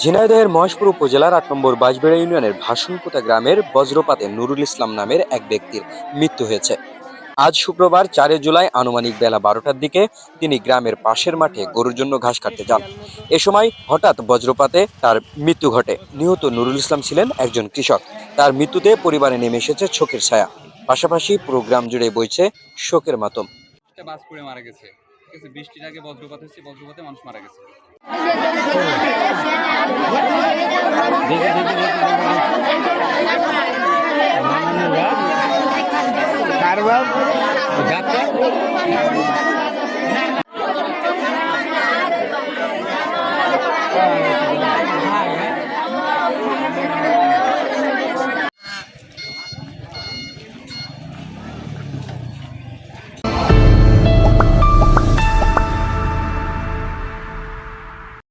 ঝিনাইদহের মহেশপুর উপজেলার ৮ নম্বর বাঁশবেড়া ইউনিয়নের ভাসুনপোতা গ্রামের বজ্রপাতে নুরুল ইসলাম নামের এক ব্যক্তির মৃত্যু হয়েছে। আজ শুক্রবার ৪ জুলাই আনুমানিক বেলা ১২টার দিকে তিনি গ্রামের পাশের মাঠে গরুর জন্য ঘাস কাটতে যান। এ সময় হঠাৎ বজ্রপাতে তার মৃত্যু ঘটে। নিহত নুরুল ইসলাম ছিলেন একজন কৃষক। তার মৃত্যুতে পরিবারে নেমে এসেছে শোকের ছায়া। পাশাপাশি পুরো গ্রাম জুড়ে বইছে শোকের মাতম। বাস পড়ে মারা গেছে, ঠিক আছে। বৃষ্টির আগে বজ্রপাত হচ্ছে, বজ্রপাতে মানুষ মারা গেছে। কারবার